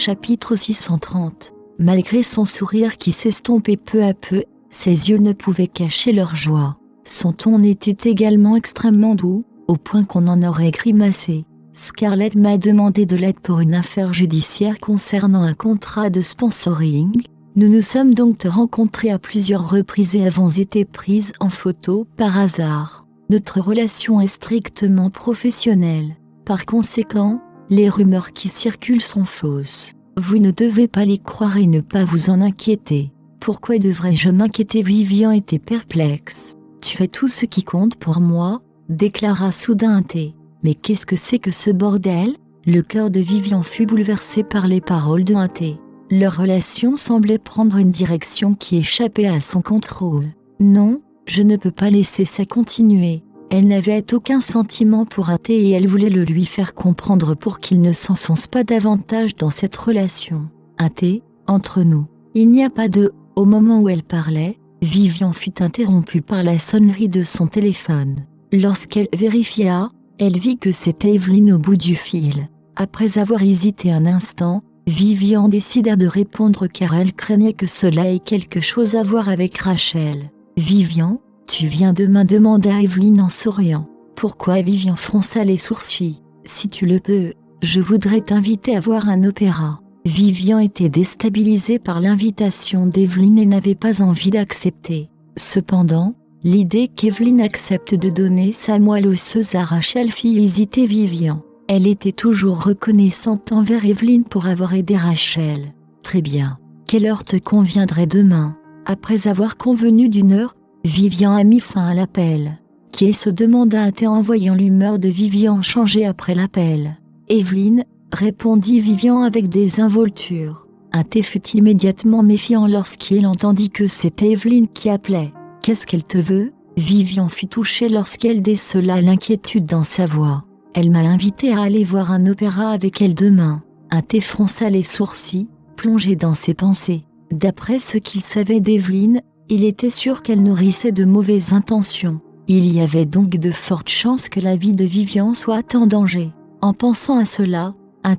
Chapitre 630. Malgré son sourire qui s'estompait peu à peu, ses yeux ne pouvaient cacher leur joie. Son ton était également extrêmement doux, au point qu'on en aurait grimacé. Scarlett m'a demandé de l'aide pour une affaire judiciaire concernant un contrat de sponsoring. Nous nous sommes donc rencontrés à plusieurs reprises et avons été prises en photo par hasard. Notre relation est strictement professionnelle. Par conséquent, les rumeurs qui circulent sont fausses. Vous ne devez pas les croire et ne pas vous en inquiéter. Pourquoi devrais-je m'inquiéter? Vivian était perplexe. Tu fais tout ce qui compte pour moi, déclara soudain T. Mais qu'est-ce que c'est que ce bordel? Le cœur de Vivian fut bouleversé par les paroles de T. Leur relation semblait prendre une direction qui échappait à son contrôle. Non, je ne peux pas laisser ça continuer. Elle n'avait aucun sentiment pour T et elle voulait le lui faire comprendre pour qu'il ne s'enfonce pas davantage dans cette relation. T, entre nous, il n'y a pas de... Au moment où elle parlait, Vivian fut interrompue par la sonnerie de son téléphone. Lorsqu'elle vérifia, elle vit que c'était Evelyne au bout du fil. Après avoir hésité un instant, Vivian décida de répondre car elle craignait que cela ait quelque chose à voir avec Rachel. Vivian, tu viens demain? Demanda Evelyne en souriant. Pourquoi? Vivian fronça les sourcils. Si tu le peux, je voudrais t'inviter à voir un opéra. Vivian était déstabilisée par l'invitation d'Evelyne et n'avait pas envie d'accepter. Cependant, l'idée qu'Evelyne accepte de donner sa moelle osseuse à Rachel fit hésiter Vivian. Elle était toujours reconnaissante envers Evelyne pour avoir aidé Rachel. Très bien. Quelle heure te conviendrait demain? Après avoir convenu d'une heure, Vivian a mis fin à l'appel. Qui est? Se demanda T en voyant l'humeur de Vivian changer après l'appel. Evelyne, répondit Vivian avec désinvolture. T fut immédiatement méfiant lorsqu'il entendit que c'était Evelyne qui appelait. Qu'est-ce qu'elle te veut? Vivian fut touchée lorsqu'elle décela l'inquiétude dans sa voix. Elle m'a invité à aller voir un opéra avec elle demain. T fronça les sourcils, plongé dans ses pensées. D'après ce qu'il savait d'Evelyne, il était sûr qu'elle nourrissait de mauvaises intentions. Il y avait donc de fortes chances que la vie de Vivian soit en danger. En pensant à cela,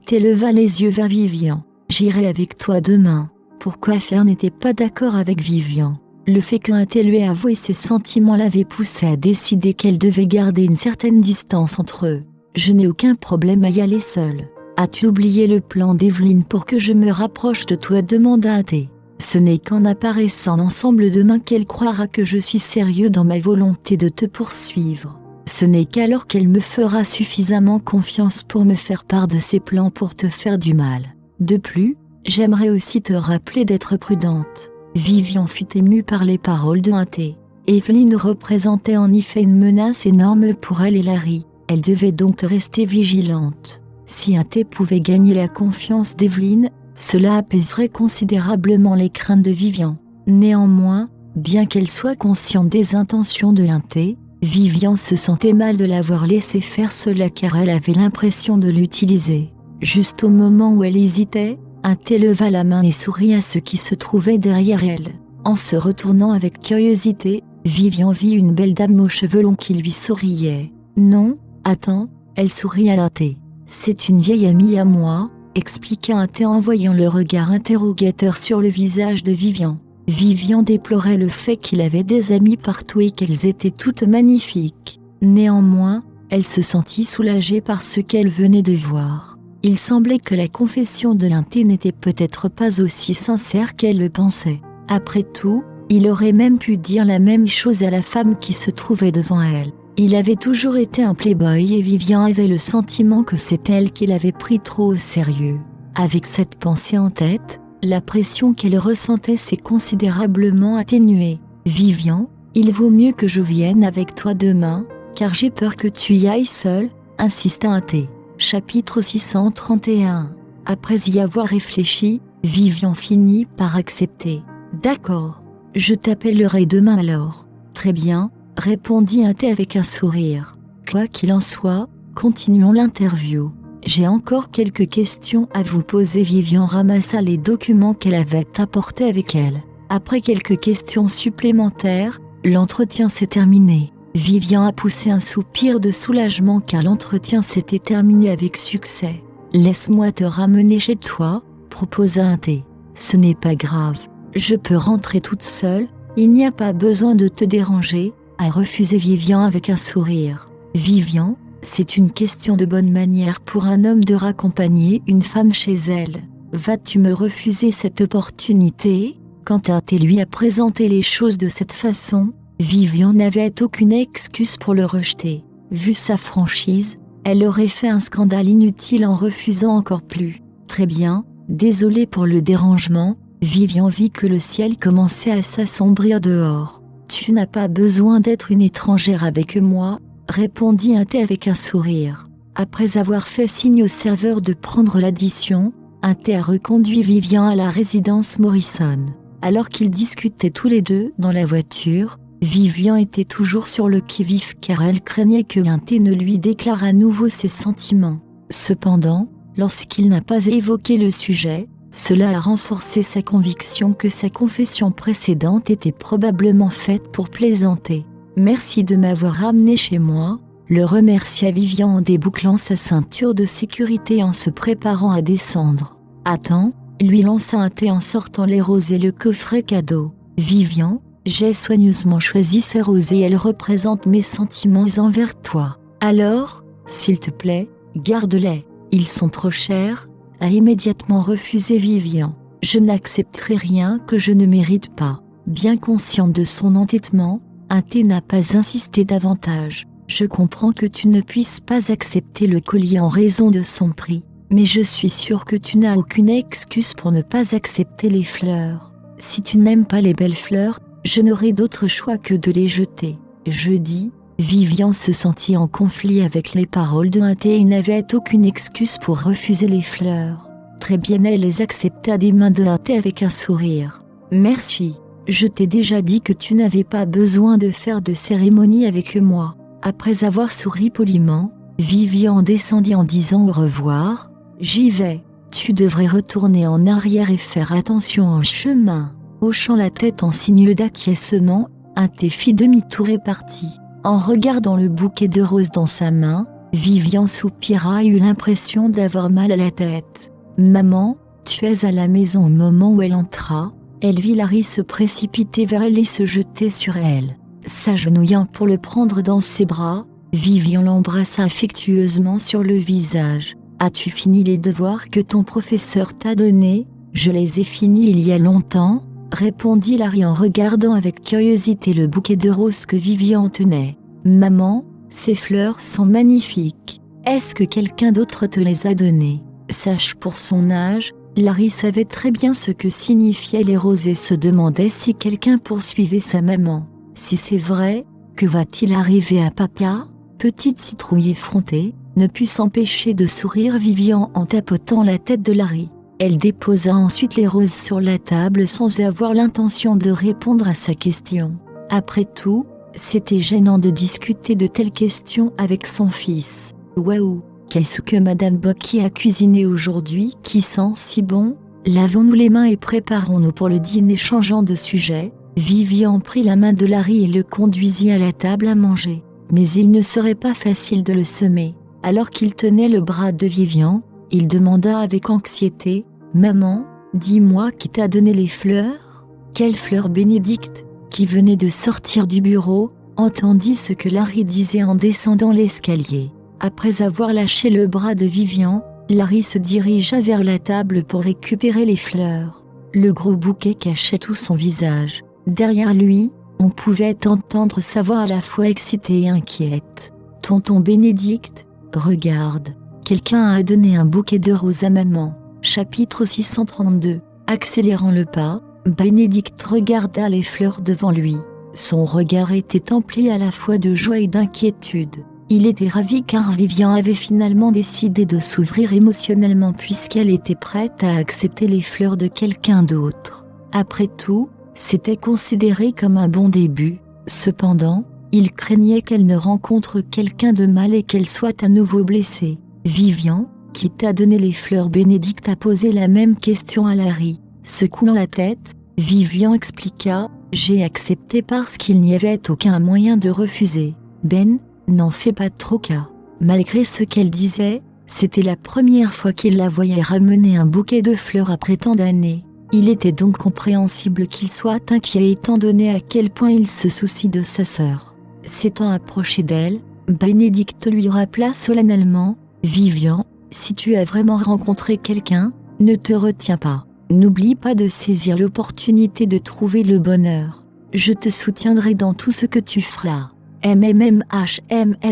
T leva les yeux vers Vivian. J'irai avec toi demain. Pourquoi faire? N'était pas d'accord avec Vivian. Le fait T lui ait avoué ses sentiments l'avait poussé à décider qu'elle devait garder une certaine distance entre eux. Je n'ai aucun problème à y aller seule. As-tu oublié le plan d'Evelyne pour que je me rapproche de toi? Demanda T. Ce n'est qu'en apparaissant ensemble demain qu'elle croira que je suis sérieux dans ma volonté de te poursuivre. Ce n'est qu'alors qu'elle me fera suffisamment confiance pour me faire part de ses plans pour te faire du mal. De plus, j'aimerais aussi te rappeler d'être prudente. Vivian fut émue par les paroles de T. Evelyne représentait en effet une menace énorme pour elle et Larry. Elle devait donc rester vigilante. Si T pouvait gagner la confiance d'Evelyne, cela apaiserait considérablement les craintes de Vivian. Néanmoins, bien qu'elle soit consciente des intentions de T, Vivian se sentait mal de l'avoir laissé faire cela car elle avait l'impression de l'utiliser. Juste au moment où elle hésitait, T leva la main et sourit à ceux qui se trouvaient derrière elle. En se retournant avec curiosité, Vivian vit une belle dame aux cheveux longs qui lui souriait. Non, attends, elle sourit à T. C'est une vieille amie à moi, expliqua T en voyant le regard interrogateur sur le visage de Vivian. Vivian déplorait le fait qu'il avait des amies partout et qu'elles étaient toutes magnifiques. Néanmoins, elle se sentit soulagée par ce qu'elle venait de voir. Il semblait que la confession de T n'était peut-être pas aussi sincère qu'elle le pensait. Après tout, il aurait même pu dire la même chose à la femme qui se trouvait devant elle. Il avait toujours été un playboy et Vivian avait le sentiment que c'est elle qui l'avait pris trop au sérieux. Avec cette pensée en tête, la pression qu'elle ressentait s'est considérablement atténuée. Vivian, il vaut mieux que je vienne avec toi demain, car j'ai peur que tu y ailles seule, insista T. Chapitre 631. Après y avoir réfléchi, Vivian finit par accepter. D'accord. Je t'appellerai demain alors. Très bien, répondit T avec un sourire. Quoi qu'il en soit, continuons l'interview. J'ai encore quelques questions à vous poser. Vivian ramassa les documents qu'elle avait apportés avec elle. Après quelques questions supplémentaires, l'entretien s'est terminé. Vivian a poussé un soupir de soulagement car l'entretien s'était terminé avec succès. Laisse-moi te ramener chez toi, proposa un thé. Ce n'est pas grave, je peux rentrer toute seule, il n'y a pas besoin de te déranger, a refusé Vivian avec un sourire. Vivian, c'est une question de bonne manière pour un homme de raccompagner une femme chez elle. Vas-tu me refuser cette opportunité? Quand un thé lui a présenté les choses de cette façon, Vivian n'avait aucune excuse pour le rejeter. Vu sa franchise, elle aurait fait un scandale inutile en refusant encore plus. Très bien, désolé pour le dérangement, Vivian vit que le ciel commençait à s'assombrir dehors. Tu n'as pas besoin d'être une étrangère avec moi, répondit un thé avec un sourire. Après avoir fait signe au serveur de prendre l'addition, un thé a reconduit Vivian à la résidence Morrison. Alors qu'ils discutaient tous les deux dans la voiture, Vivian était toujours sur le qui-vive car elle craignait que un thé ne lui déclare à nouveau ses sentiments. Cependant, lorsqu'il n'a pas évoqué le sujet, cela a renforcé sa conviction que sa confession précédente était probablement faite pour plaisanter. « Merci de m'avoir ramené chez moi », le remercia Vivian en débouclant sa ceinture de sécurité en se préparant à descendre. « Attends », lui lança un thé en sortant les roses et le coffret cadeau. « Vivian, j'ai soigneusement choisi ces roses et elles représentent mes sentiments envers toi. Alors, s'il te plaît, garde-les. Ils sont trop chers », a immédiatement refusé Vivian. « Je n'accepterai rien que je ne mérite pas. » Bien consciente de son entêtement, un thé n'a pas insisté davantage. « Je comprends que tu ne puisses pas accepter le collier en raison de son prix, mais je suis sûre que tu n'as aucune excuse pour ne pas accepter les fleurs. Si tu n'aimes pas les belles fleurs, je n'aurai d'autre choix que de les jeter. » Jeudi, Vivian se sentit en conflit avec les paroles de un thé et n'avait aucune excuse pour refuser les fleurs. Très bien, elle les accepta des mains de un thé avec un sourire. « Merci, je t'ai déjà dit que tu n'avais pas besoin de faire de cérémonie avec moi. » Après avoir souri poliment, Vivian descendit en disant au revoir. « J'y vais, tu devrais retourner en arrière et faire attention en chemin. » Hochant la tête en signe d'acquiescement, un thé fit demi-tour et partit. En regardant le bouquet de roses dans sa main, Vivian soupira et eut l'impression d'avoir mal à la tête. « Maman, tu es à la maison ?» Au moment où elle entra, elle vit Larry se précipiter vers elle et se jeter sur elle. S'agenouillant pour le prendre dans ses bras, Vivian l'embrassa affectueusement sur le visage. « As-tu fini les devoirs que ton professeur t'a donnés ? » « Je les ai finis il y a longtemps, » répondit Larry en regardant avec curiosité le bouquet de roses que Vivian tenait. « Maman, ces fleurs sont magnifiques. Est-ce que quelqu'un d'autre te les a données ?» Sage pour son âge, Larry savait très bien ce que signifiaient les roses et se demandait si quelqu'un poursuivait sa maman. Si c'est vrai, que va-t-il arriver à papa? Petite citrouille effrontée, ne put s'empêcher de sourire Vivian en tapotant la tête de Larry. Elle déposa ensuite les roses sur la table sans avoir l'intention de répondre à sa question. Après tout, c'était gênant de discuter de telles questions avec son fils. « Waouh, qu'est-ce que Madame Bocky a cuisiné aujourd'hui qui sent si bon? Lavons-nous les mains et préparons-nous pour le dîner. » Changeant de sujet, Vivian prit la main de Larry et le conduisit à la table à manger. Mais il ne serait pas facile de le semer. Alors qu'il tenait le bras de Vivian, il demanda avec anxiété, « Maman, dis-moi qui t'a donné les fleurs ?» « Quelles fleurs ?» Bénédicte, qui venait de sortir du bureau, entendit ce que Larry disait en descendant l'escalier. Après avoir lâché le bras de Vivian, Larry se dirigea vers la table pour récupérer les fleurs. Le gros bouquet cachait tout son visage. Derrière lui, on pouvait entendre sa voix à la fois excitée et inquiète. « Tonton Bénédicte, regarde, quelqu'un a donné un bouquet de roses à maman. » Chapitre 632. Accélérant le pas, Bénédicte regarda les fleurs devant lui. Son regard était empli à la fois de joie et d'inquiétude. Il était ravi car Vivian avait finalement décidé de s'ouvrir émotionnellement puisqu'elle était prête à accepter les fleurs de quelqu'un d'autre. Après tout, c'était considéré comme un bon début. Cependant, il craignait qu'elle ne rencontre quelqu'un de mal et qu'elle soit à nouveau blessée. « Vivian, qui t'a donné les fleurs ?» Bénédicte a posé la même question à Larry. Secouant la tête, Vivian expliqua, « J'ai accepté parce qu'il n'y avait aucun moyen de refuser. Ben, n'en fais pas trop cas. » Malgré ce qu'elle disait, C'était la première fois qu'il la voyait ramener un bouquet de fleurs après tant d'années. Il était donc compréhensible qu'il soit inquiet étant donné à quel point il se soucie de sa sœur. S'étant approché d'elle, Bénédicte lui rappela solennellement « Vivian, si tu as vraiment rencontré quelqu'un, ne te retiens pas. N'oublie pas de saisir l'opportunité de trouver le bonheur. Je te soutiendrai dans tout ce que tu feras. »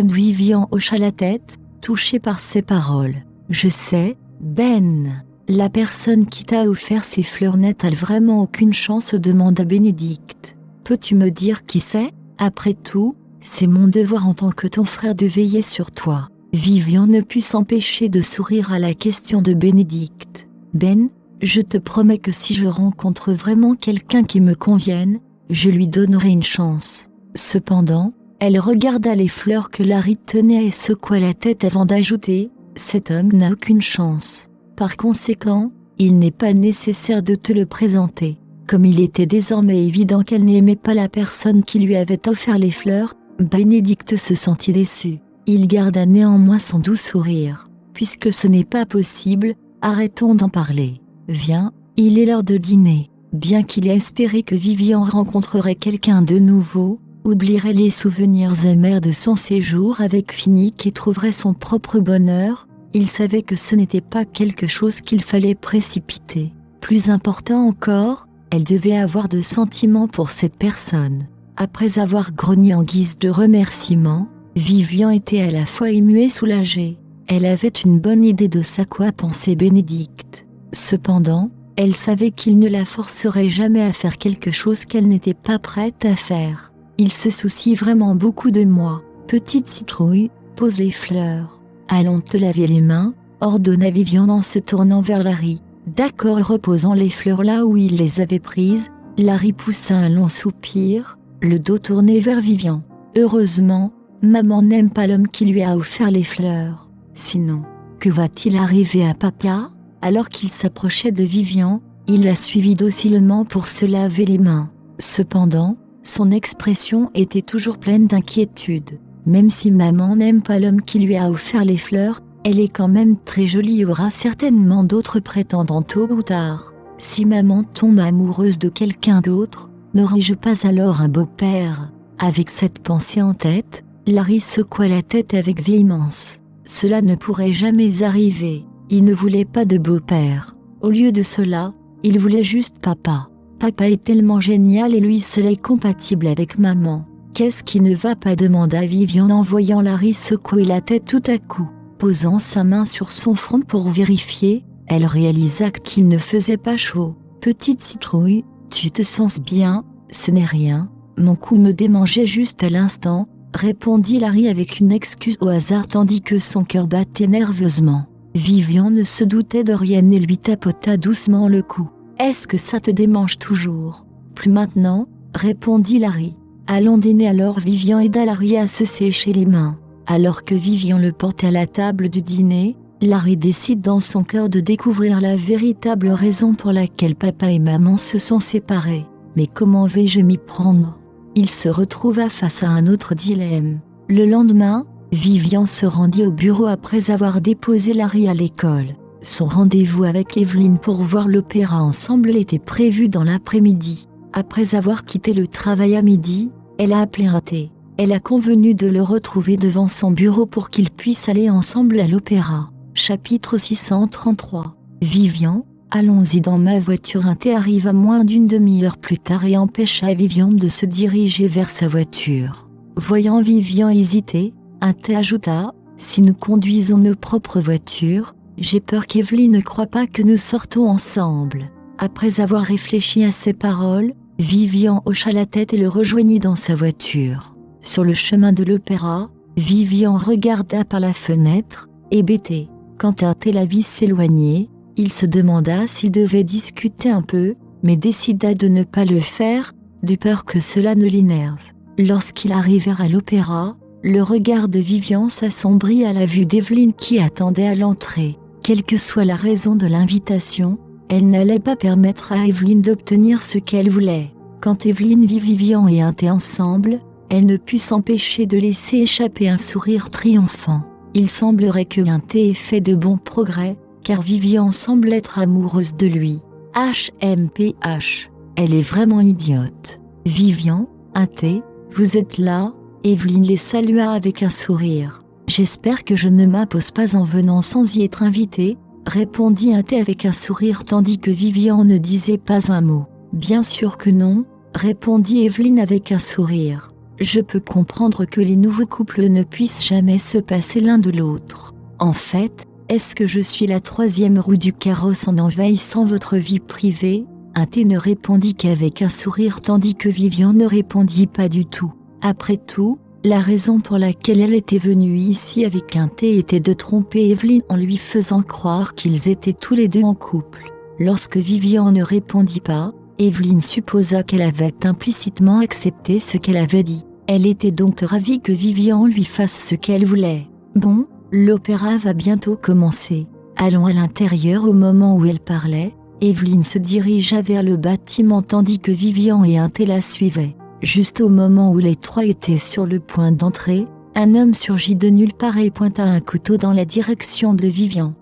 Vivian hocha la tête, touché par ces paroles. « Je sais, Ben. La personne qui t'a offert ces fleurs n'a-t-elle vraiment aucune chance ?» demanda Bénédicte. « Peux-tu me dire qui c'est ? Après tout, c'est mon devoir en tant que ton frère de veiller sur toi. » Vivian ne put s'empêcher de sourire à la question de Bénédicte. « Ben, je te promets que si je rencontre vraiment quelqu'un qui me convienne, je lui donnerai une chance. » Cependant, elle regarda les fleurs que Larry tenait et secoua la tête avant d'ajouter « Cet homme n'a aucune chance. Par conséquent, il n'est pas nécessaire de te le présenter. » Comme il était désormais évident qu'elle n'aimait pas la personne qui lui avait offert les fleurs, Bénédicte se sentit déçue. Il garda néanmoins son doux sourire. « Puisque ce n'est pas possible, arrêtons d'en parler. Viens, il est l'heure de dîner. » Bien qu'il ait espéré que Vivian rencontrerait quelqu'un de nouveau, oublierait les souvenirs amers de son séjour avec Finnick et trouverait son propre bonheur, il savait que ce n'était pas quelque chose qu'il fallait précipiter. Plus important encore, elle devait avoir de sentiments pour cette personne. Après avoir grogné en guise de remerciement, Vivian était à la fois émue et soulagée. Elle avait une bonne idée de ça, quoi pensait Bénédicte. Cependant, elle savait qu'il ne la forcerait jamais à faire quelque chose qu'elle n'était pas prête à faire. « Il se soucie vraiment beaucoup de moi. Petite citrouille, pose les fleurs. Allons te laver les mains, » ordonna Vivian en se tournant vers Larry. D'accord. Reposant les fleurs là où il les avait prises, Larry poussa un long soupir, le dos tourné vers Vivian. « Heureusement, maman n'aime pas l'homme qui lui a offert les fleurs. Sinon, que va-t-il arriver à papa ?» Alors qu'il s'approchait de Vivian, il la suivit docilement pour se laver les mains. Cependant, son expression était toujours pleine d'inquiétude. Même si maman n'aime pas l'homme qui lui a offert les fleurs, elle est quand même très jolie et aura certainement d'autres prétendants tôt ou tard. Si maman tombe amoureuse de quelqu'un d'autre, n'aurai-je pas alors un beau-père ? Avec cette pensée en tête, Larry secoua la tête avec véhémence. Cela ne pourrait jamais arriver. Il ne voulait pas de beau-père. Au lieu de cela, il voulait juste papa. Papa est tellement génial et lui seul est compatible avec maman. Qu'est-ce qui ne va pas, demanda Vivian en voyant Larry secouer la tête tout à coup. Posant sa main sur son front pour vérifier, elle réalisa qu'il ne faisait pas chaud. Petite citrouille, tu te sens bien ? Ce n'est rien, mon cou me démangeait juste à l'instant, répondit Larry avec une excuse au hasard tandis que son cœur battait nerveusement. Vivian ne se doutait de rien et lui tapota doucement le cou. « Est-ce que ça te démange toujours ? » « Plus maintenant, » répondit Larry. « Allons dîner alors. » Vivian aida Larry à se sécher les mains. Alors que Vivian le portait à la table du dîner, Larry décide dans son cœur de découvrir la véritable raison pour laquelle papa et maman se sont séparés. Mais comment vais-je m'y prendre ? Il se retrouva face à un autre dilemme. Le lendemain, Vivian se rendit au bureau après avoir déposé Larry à l'école. Son rendez-vous avec Evelyn pour voir l'opéra ensemble était prévu dans l'après-midi. Après avoir quitté le travail à midi, elle a appelé un thé. Elle a convenu de le retrouver devant son bureau pour qu'ils puissent aller ensemble à l'opéra. Chapitre 633. Vivian, allons-y dans ma voiture. Un thé arriva moins d'une demi-heure plus tard et empêcha Vivian de se diriger vers sa voiture. Voyant Vivian hésiter, un thé ajouta, si nous conduisons nos propres voitures, j'ai peur qu'Evelyn ne croie pas que nous sortons ensemble. Après avoir réfléchi à ces paroles, Vivian hocha la tête et le rejoignit dans sa voiture. Sur le chemin de l'opéra, Vivian regarda par la fenêtre, hébété. Quand un thé la vit s'éloigner, il se demanda s'il devait discuter un peu, mais décida de ne pas le faire, de peur que cela ne l'énerve. Lorsqu'ils arrivèrent à l'opéra, le regard de Vivian s'assombrit à la vue d'Evelyn qui attendait à l'entrée. Quelle que soit la raison de l'invitation, elle n'allait pas permettre à Evelyn d'obtenir ce qu'elle voulait. Quand Evelyn vit Vivian et un thé ensemble, elle ne put s'empêcher de laisser échapper un sourire triomphant. Il semblerait que T ait fait de bons progrès, car Vivian semble être amoureuse de lui. HMPH. Elle est vraiment idiote. Vivian, T, vous êtes là? Evelyne les salua avec un sourire. J'espère que je ne m'impose pas en venant sans y être invitée, répondit T avec un sourire tandis que Vivian ne disait pas un mot. Bien sûr que non, répondit Evelyne avec un sourire. Je peux comprendre que les nouveaux couples ne puissent jamais se passer l'un de l'autre. En fait, est-ce que je suis la troisième roue du carrosse en envahissant votre vie privée? T ne répondit qu'avec un sourire tandis que Vivian ne répondit pas du tout. Après tout, la raison pour laquelle elle était venue ici avec T était de tromper Evelyne en lui faisant croire qu'ils étaient tous les deux en couple. Lorsque Vivian ne répondit pas, Evelyne supposa qu'elle avait implicitement accepté ce qu'elle avait dit. Elle était donc ravie que Vivian lui fasse ce qu'elle voulait. Bon, l'opéra va bientôt commencer. Allons à l'intérieur. Au moment où elle parlait, Evelyne se dirigea vers le bâtiment tandis que Vivian et T la suivaient. Juste au moment où les trois étaient sur le point d'entrer, un homme surgit de nulle part et pointa un couteau dans la direction de Vivian.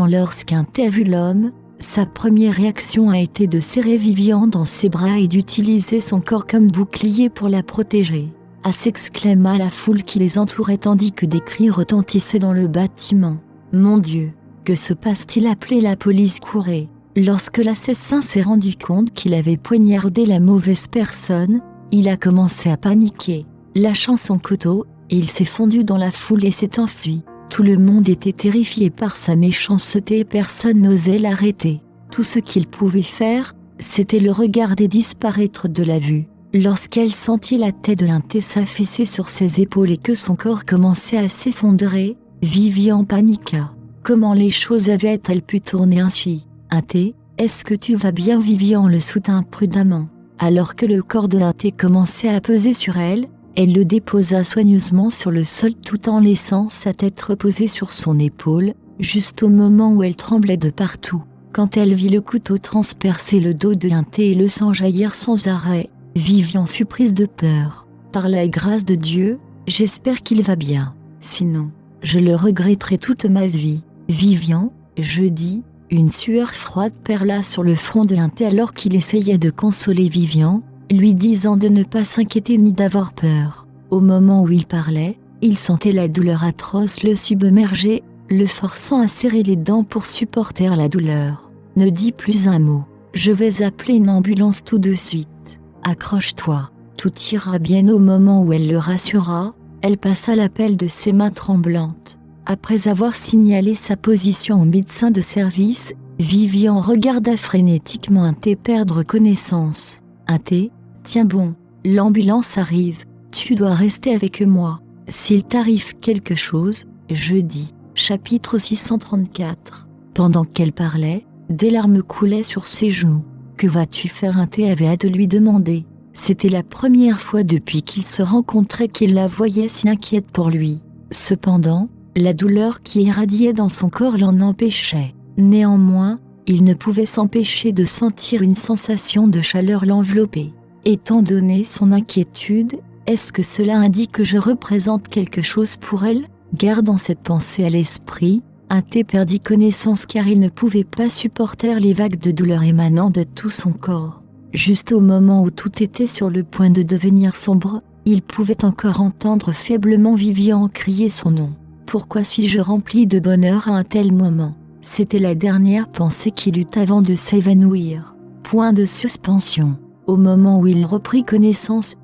Lorsqu'T a vu l'homme, sa première réaction a été de serrer Vivian dans ses bras et d'utiliser son corps comme bouclier pour la protéger. S'exclama la foule qui les entourait tandis que des cris retentissaient dans le bâtiment. Mon Dieu, que se passe-t-il? Appelez la police, courez. Lorsque l'assassin s'est rendu compte qu'il avait poignardé la mauvaise personne, il a commencé à paniquer. Lâchant son couteau, il s'est fondu dans la foule et s'est enfui. Tout le monde était terrifié par sa méchanceté et personne n'osait l'arrêter. Tout ce qu'il pouvait faire, c'était le regarder disparaître de la vue. Lorsqu'elle sentit la tête de T s'affaisser sur ses épaules et que son corps commençait à s'effondrer, Vivian paniqua. Comment les choses avaient-elles pu tourner ainsi? T, est-ce que tu vas bien? Vivian le soutint prudemment. Alors que le corps de T commençait à peser sur elle, elle le déposa soigneusement sur le sol tout en laissant sa tête reposer sur son épaule, juste au moment où elle tremblait de partout. Quand elle vit le couteau transpercer le dos de T et le sang jaillir sans arrêt, Vivian fut prise de peur. Par la grâce de Dieu, j'espère qu'il va bien. Sinon, je le regretterai toute ma vie. Vivian, je dis, une sueur froide perla sur le front de T alors qu'il essayait de consoler Vivian, lui disant de ne pas s'inquiéter ni d'avoir peur. Au moment où il parlait, il sentait la douleur atroce le submerger, le forçant à serrer les dents pour supporter la douleur. Ne dis plus un mot. Je vais appeler une ambulance tout de suite. Accroche-toi. Tout ira bien. Au moment où elle le rassura, elle passa l'appel de ses mains tremblantes. Après avoir signalé sa position au médecin de service, Vivian regarda frénétiquement T perdre connaissance. T, tiens bon, l'ambulance arrive, tu dois rester avec moi. S'il t'arrive quelque chose, je dis. Chapitre 634. Pendant qu'elle parlait, des larmes coulaient sur ses joues. Que vas-tu faire? T avait hâte de lui demander. C'était la première fois depuis qu'ils se rencontraient qu'il la voyait si inquiète pour lui. Cependant, la douleur qui irradiait dans son corps l'en empêchait. Néanmoins, il ne pouvait s'empêcher de sentir une sensation de chaleur l'envelopper. Étant donné son inquiétude, est-ce que cela indique que je représente quelque chose pour elle? Gardant cette pensée à l'esprit, T perdit connaissance car il ne pouvait pas supporter les vagues de douleur émanant de tout son corps. Juste au moment où tout était sur le point de devenir sombre, il pouvait encore entendre faiblement Vivian crier son nom. Pourquoi suis-je rempli de bonheur à un tel moment? C'était la dernière pensée qu'il eut avant de s'évanouir. Point de suspension. Au moment où il reprit connaissance,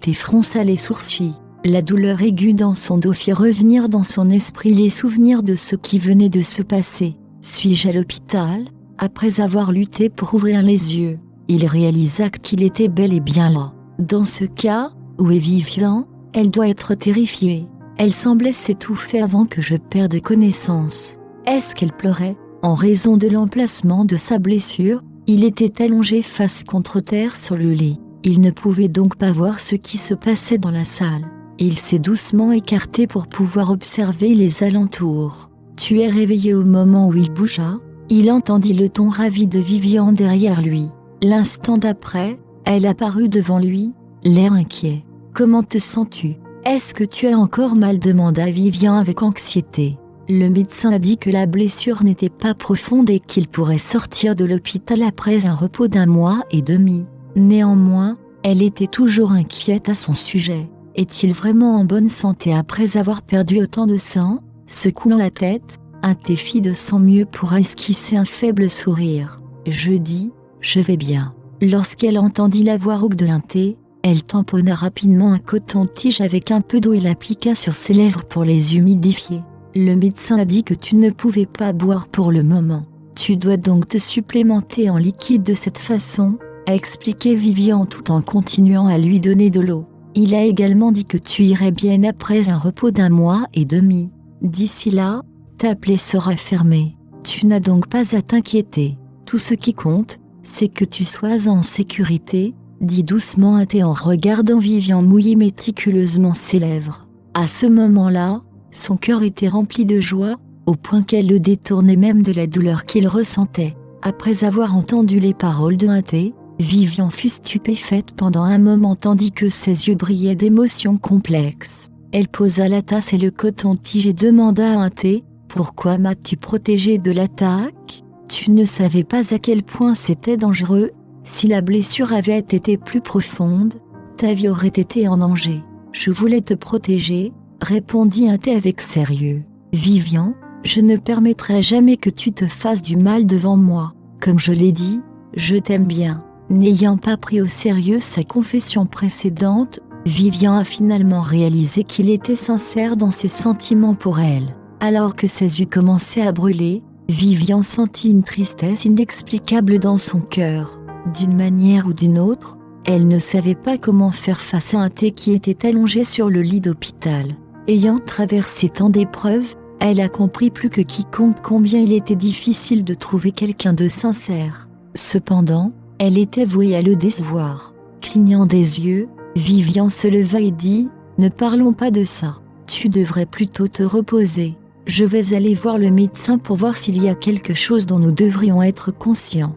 T fronça les sourcils. La douleur aiguë dans son dos fit revenir dans son esprit les souvenirs de ce qui venait de se passer. Suis-je à l'hôpital? Après avoir lutté pour ouvrir les yeux, il réalisa qu'il était bel et bien là. Dans ce cas, où est Vivian? Elle doit être terrifiée. Elle semblait s'étouffer avant que je perde connaissance. Est-ce qu'elle pleurait? En raison de l'emplacement de sa blessure, il était allongé face contre terre sur le lit. Il ne pouvait donc pas voir ce qui se passait dans la salle. Il s'est doucement écarté pour pouvoir observer les alentours. Tu es réveillé? Au moment où il bougea, il entendit le ton ravi de Vivian derrière lui. L'instant d'après, elle apparut devant lui, l'air inquiet. Comment te sens-tu? Est-ce que tu as encore mal demanda Vivian avec anxiété. Le médecin a dit que la blessure n'était pas profonde et qu'il pourrait sortir de l'hôpital après un repos d'1 mois et demi. Néanmoins, elle était toujours inquiète à son sujet. Est-il vraiment en bonne santé après avoir perdu autant de sang? Secouant la tête, Ante fit de son mieux pour esquisser un faible sourire. Je dis, je vais bien. Lorsqu'elle entendit la voix rauque de Ante, elle tamponna rapidement un coton-tige avec un peu d'eau et l'appliqua sur ses lèvres pour les humidifier. Le médecin a dit que tu ne pouvais pas boire pour le moment. Tu dois donc te supplémenter en liquide de cette façon, a expliqué Vivian tout en continuant à lui donner de l'eau. Il a également dit que tu irais bien après un repos d'1 mois et demi. D'ici là, ta plaie sera fermée. Tu n'as donc pas à t'inquiéter. Tout ce qui compte, c'est que tu sois en sécurité, dit doucement Ante en regardant Vivian mouiller méticuleusement ses lèvres. À ce moment-là, son cœur était rempli de joie, au point qu'elle le détournait même de la douleur qu'il ressentait. Après avoir entendu les paroles de Ante, Vivian fut stupéfaite pendant un moment tandis que ses yeux brillaient d'émotions complexes. Elle posa la tasse et le coton-tige et demanda à Ante, « Pourquoi m'as-tu protégé de l'attaque? Tu ne savais pas à quel point c'était dangereux. Si la blessure avait été plus profonde, ta vie aurait été en danger. Je voulais te protéger, » répondit Ante avec sérieux. « Vivian, je ne permettrai jamais que tu te fasses du mal devant moi. Comme je l'ai dit, je t'aime bien. » N'ayant pas pris au sérieux sa confession précédente, Vivian a finalement réalisé qu'il était sincère dans ses sentiments pour elle. Alors que ses yeux commençaient à brûler, Vivian sentit une tristesse inexplicable dans son cœur. D'une manière ou d'une autre, elle ne savait pas comment faire face à Ante qui était allongé sur le lit d'hôpital. Ayant traversé tant d'épreuves, elle a compris plus que quiconque combien il était difficile de trouver quelqu'un de sincère. Cependant, elle était vouée à le décevoir. Clignant des yeux, Vivian se leva et dit, « Ne parlons pas de ça. Tu devrais plutôt te reposer. Je vais aller voir le médecin pour voir s'il y a quelque chose dont nous devrions être conscients. »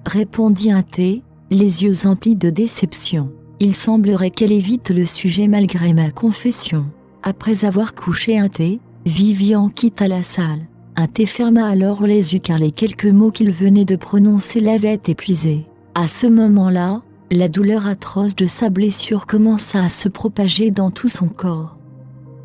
Répondit Ante, les yeux emplis de déception. Il semblerait qu'elle évite le sujet malgré ma confession. Après avoir couché Ante, Vivian quitta la salle. Ante ferma alors les yeux car les quelques mots qu'il venait de prononcer l'avaient épuisé. À ce moment-là, la douleur atroce de sa blessure commença à se propager dans tout son corps.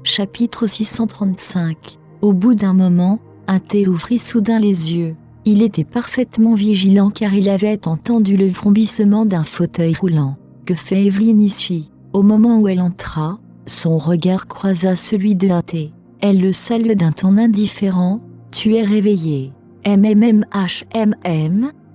Chapitre 635. Au bout d'un moment, Ante ouvrit soudain les yeux. Il était parfaitement vigilant car il avait entendu le vrombissement d'un fauteuil roulant. « Que fait Evelyne ici ?» Au moment où elle entra, son regard croisa celui de Ante. Elle le salua d'un ton indifférent. « Tu es réveillé. »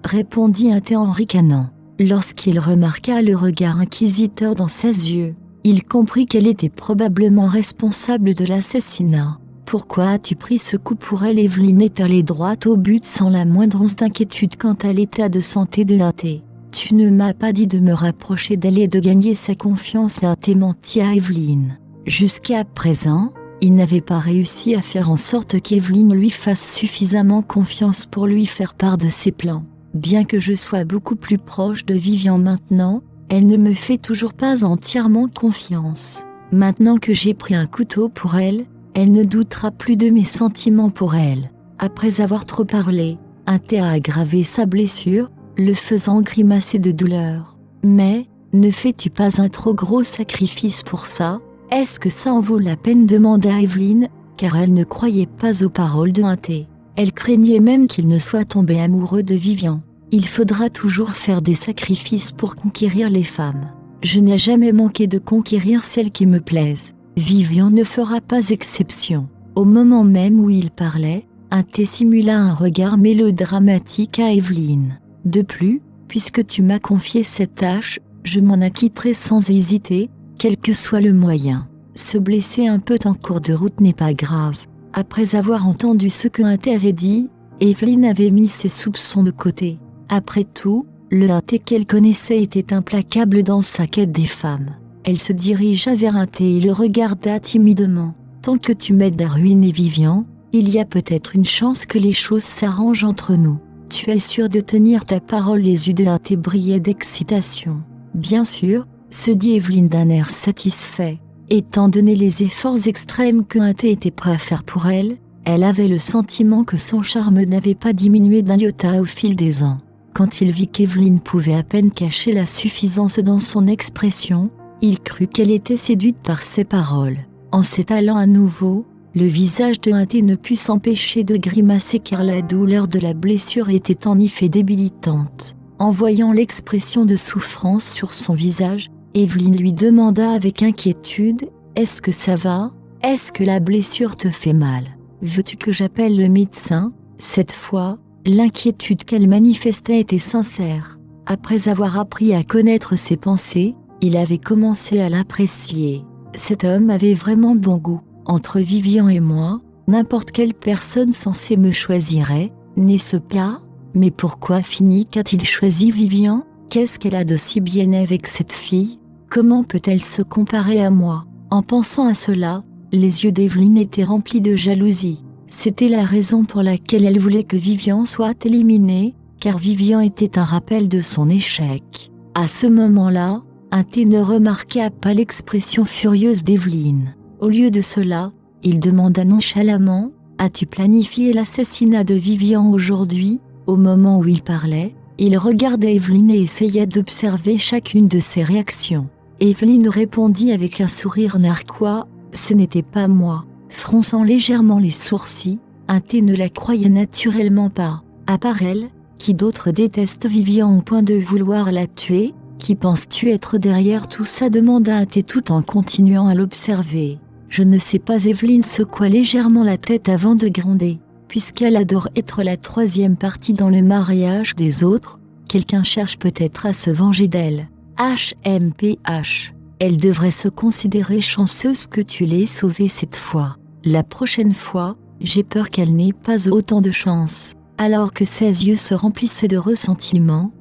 Répondit Ante en ricanant. Lorsqu'il remarqua le regard inquisiteur dans ses yeux, il comprit qu'elle était probablement responsable de l'assassinat. « Pourquoi as-tu pris ce coup pour elle ?» Evelyne est allée droit au but sans la moindre once d'inquiétude quant à l'état de santé de Ante. « Tu ne m'as pas dit de me rapprocher d'elle et de gagner sa confiance. » Ante mentit à Evelyne. Jusqu'à présent, il n'avait pas réussi à faire en sorte qu'Evelyne lui fasse suffisamment confiance pour lui faire part de ses plans. Bien que je sois beaucoup plus proche de Vivian maintenant, elle ne me fait toujours pas entièrement confiance. Maintenant que j'ai pris un couteau pour elle, elle ne doutera plus de mes sentiments pour elle. Après avoir trop parlé, Ante a aggravé sa blessure, le faisant grimacer de douleur. Mais, ne fais-tu pas un trop gros sacrifice pour ça? Est-ce que ça en vaut la peine? Demanda Evelyne, car elle ne croyait pas aux paroles de Ante. Elle craignait même qu'il ne soit tombé amoureux de Vivian. Il faudra toujours faire des sacrifices pour conquérir les femmes. Je n'ai jamais manqué de conquérir celles qui me plaisent. Vivian ne fera pas exception. Au moment même où il parlait, Ante simula un regard mélodramatique à Evelyne. De plus, puisque tu m'as confié cette tâche, je m'en acquitterai sans hésiter, quel que soit le moyen. Se blesser un peu en cours de route n'est pas grave. Après avoir entendu ce que Ante avait dit, Evelyne avait mis ses soupçons de côté. Après tout, le Ante qu'elle connaissait était implacable dans sa quête des femmes. Elle se dirigea vers Ante et le regarda timidement. « Tant que tu m'aides à ruiner Vivian, il y a peut-être une chance que les choses s'arrangent entre nous. Tu es sûr de tenir ta parole ?» Les yeux de Ante brillaient d'excitation. « Bien sûr, se dit Evelyne d'un air satisfait. Étant donné les efforts extrêmes que Thé était prêt à faire pour elle, elle avait le sentiment que son charme n'avait pas diminué d'un iota au fil des ans. Quand il vit qu'Evelyne pouvait à peine cacher la suffisance dans son expression, il crut qu'elle était séduite par ses paroles. En s'étalant à nouveau, le visage de Thé ne put s'empêcher de grimacer car la douleur de la blessure était en effet débilitante. En voyant l'expression de souffrance sur son visage, Evelyne lui demanda avec inquiétude « Est-ce que ça va? Est-ce que la blessure te fait mal? Veux-tu que j'appelle le médecin ?» Cette fois, l'inquiétude qu'elle manifestait était sincère. Après avoir appris à connaître ses pensées, il avait commencé à l'apprécier. Cet homme avait vraiment bon goût. Entre Vivian et moi, n'importe quelle personne censée me choisirait, n'est-ce pas? Mais pourquoi Finnick a-t-il choisi Vivian? Qu'est-ce qu'elle a de si bien avec cette fille? Comment peut-elle se comparer à moi? En pensant à cela, les yeux d'Evelyne étaient remplis de jalousie. C'était la raison pour laquelle elle voulait que Vivian soit éliminée, car Vivian était un rappel de son échec. À ce moment-là, Thé ne remarqua pas l'expression furieuse d'Evelyne. Au lieu de cela, il demanda nonchalamment « As-tu planifié l'assassinat de Vivian aujourd'hui ?» Au moment où il parlait, il regardait Evelyne et essayait d'observer chacune de ses réactions. Evelyne répondit avec un sourire narquois « Ce n'était pas moi ». Fronçant légèrement les sourcils, Thé ne la croyait naturellement pas. À part elle, qui d'autre déteste Vivian au point de vouloir la tuer? Qui penses-tu être derrière tout ça? Demanda Thé tout en continuant à l'observer. Je ne sais pas. Evelyne secoua légèrement la tête avant de gronder. Puisqu'elle adore être la troisième partie dans le mariage des autres, quelqu'un cherche peut-être à se venger d'elle. HMPH. Elle devrait se considérer chanceuse que tu l'aies sauvée cette fois. La prochaine fois, j'ai peur qu'elle n'ait pas autant de chance. Alors que ses yeux se remplissaient de ressentiment,